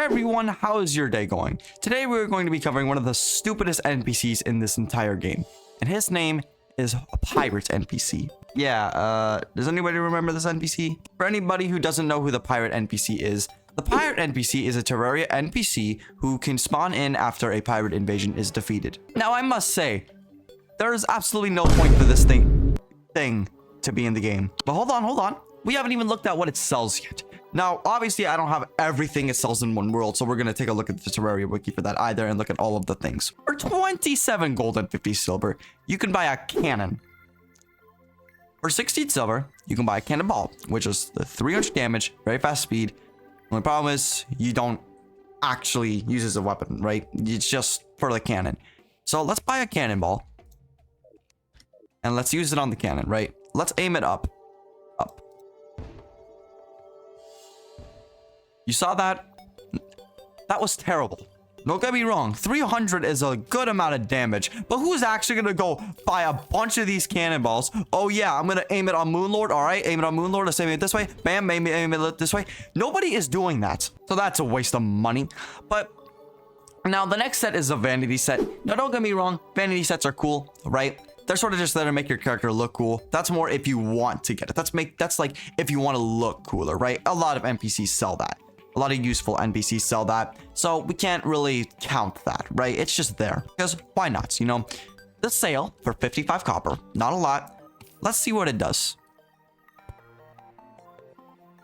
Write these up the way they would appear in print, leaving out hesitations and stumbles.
everyone, how is your day going? Today we're going to be covering one of the stupidest NPCs in this entire game, and his name is a pirate NPC. Yeah, does anybody remember this NPC? For anybody who doesn't know who the pirate NPC is, the pirate NPC is a Terraria NPC who can spawn in after a pirate invasion is defeated. Now, I must say, there is absolutely no point for this thing to be in the game. But hold on. We haven't even looked at what it sells yet. Now, obviously, I don't have everything it sells in one world, so we're going to take a look at the Terraria wiki for that either and look at all of the things. For 27 gold and 50 silver, you can buy a cannon. For 16 silver, you can buy a cannonball, which is the 300 damage, very fast speed. Only problem is you don't actually use it as a weapon, right? It's just for the cannon. So let's buy a cannonball. And let's use it on the cannon, right? Let's aim it up. You saw that? That was terrible. Don't get me wrong. 300 is a good amount of damage. But who's actually going to go buy a bunch of these cannonballs? Oh, yeah. I'm going to aim it on Moonlord. All right. Aim it on Moonlord. Let's aim it this way. Bam. Aim it this way. Nobody is doing that. So that's a waste of money. But now the next set is a Vanity Set. Now, don't get me wrong. Vanity Sets are cool, right? They're sort of just there to make your character look cool. That's more if you want to get it. That's like if you want to look cooler, right? A lot of NPCs sell that. A lot of useful NPCs sell that. So we can't really count that, right? It's just there. Because why not? You know, the sale for 55 copper. Not a lot. Let's see what it does.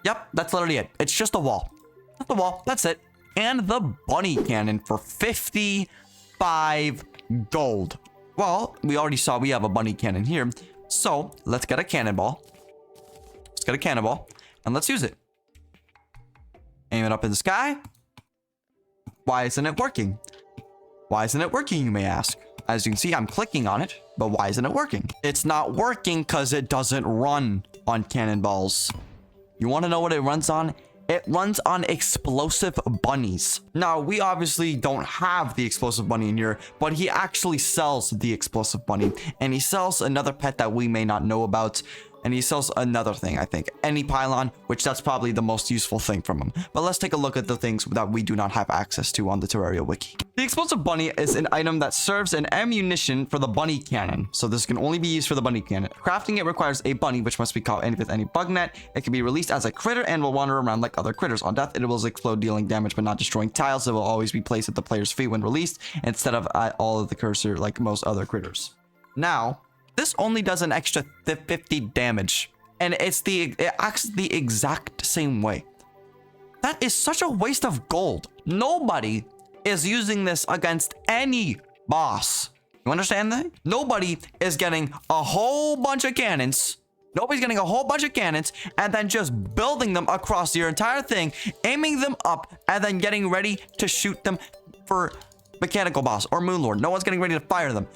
Yep, that's literally it. It's just a wall. Just a wall. That's it. And the bunny cannon for 55 gold. Well, we already saw we have a bunny cannon here. So let's get a cannonball. And let's use it. Aim it up in the sky. Why isn't it working? Why isn't it working, you may ask? As you can see, I'm clicking on it, but why isn't it working? It's not working because it doesn't run on cannonballs. You want to know what it runs on? It runs on explosive bunnies. Now, we obviously don't have the explosive bunny in here, but he actually sells the explosive bunny, and he sells another pet that we may not know about. And he sells another thing, I think. Any pylon, which that's probably the most useful thing from him. But let's take a look at the things that we do not have access to on the Terraria wiki. The explosive bunny is an item that serves an ammunition for the bunny cannon. So this can only be used for the bunny cannon. Crafting it requires a bunny, which must be caught in with any bug net. It can be released as a critter and will wander around like other critters. On death, it will explode, dealing damage but not destroying tiles. It will always be placed at the player's feet when released, instead of at all of the cursor like most other critters. Now, this only does an extra 50 damage, and it acts the exact same way. That is such a waste of gold. Nobody is using this against any boss. You understand that? Nobody is getting a whole bunch of cannons. Nobody's getting a whole bunch of cannons and then just building them across your entire thing, aiming them up, and then getting ready to shoot them for mechanical boss or Moonlord. No one's getting ready to fire them.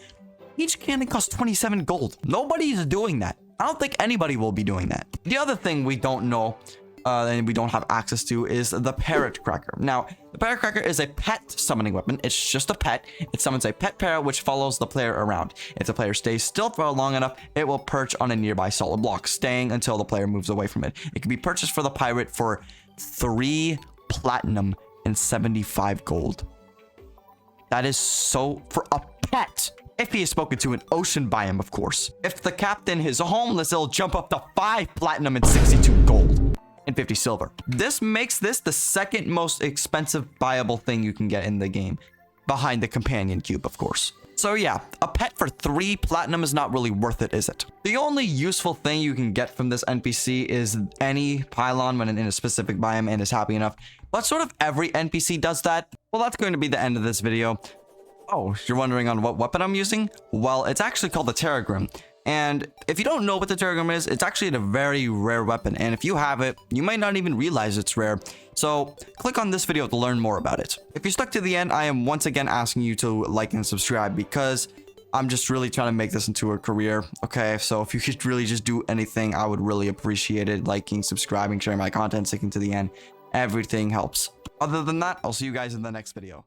Each cannon costs 27 gold. Nobody's doing that. I don't think anybody will be doing that. The other thing we don't know and we don't have access to is the Parrot Cracker. Now, the Parrot Cracker is a pet summoning weapon. It's just a pet. It summons a pet parrot which follows the player around. If the player stays still for long enough, it will perch on a nearby solid block, staying until the player moves away from it. It can be purchased for the pirate for 3 platinum and 75 gold. That is so for a pet. If he is spoken to an ocean biome, of course. If the captain is homeless, it'll jump up to 5 platinum and 62 gold and 50 silver. This makes this the second most expensive buyable thing you can get in the game, behind the companion cube, of course. So yeah, a pet for 3 platinum is not really worth it, is it? The only useful thing you can get from this NPC is any pylon when in a specific biome and is happy enough. But sort of every NPC does that. Well, that's going to be the end of this video. Oh, you're wondering on what weapon I'm using? Well, it's actually called the Terraria. And if you don't know what the Terraria is, it's actually a very rare weapon. And if you have it, you might not even realize it's rare. So click on this video to learn more about it. If you stuck to the end, I am once again asking you to like and subscribe because I'm just really trying to make this into a career. Okay, so if you could really just do anything, I would really appreciate it. Liking, subscribing, sharing my content, sticking to the end. Everything helps. Other than that, I'll see you guys in the next video.